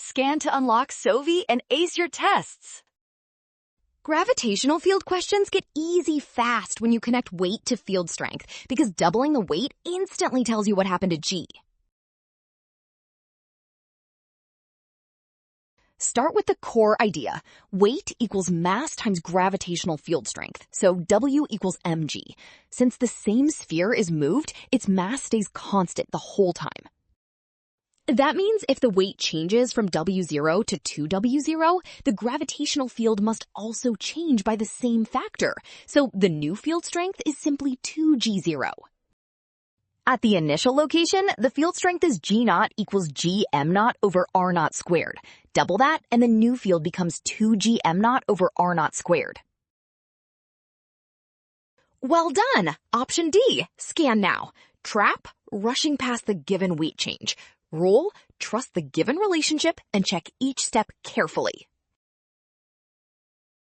Scan to unlock Sovi and ace your tests. Gravitational field questions get easy fast when you connect weight to field strength because doubling the weight instantly tells you what happened to G. Start with the core idea. Weight equals mass times gravitational field strength, so W equals mg. Since the same sphere is moved, its mass stays constant the whole time. That means if the weight changes from W0 to 2W0, the gravitational field must also change by the same factor. So the new field strength is simply 2G0. At the initial location, the field strength is G0 equals Gm0 over R0 squared. Double that, and the new field becomes 2Gm0 over R0 squared. Well done! Option D, scan now. Trap, rushing past the given weight change. Rule, trust the given relationship and check each step carefully.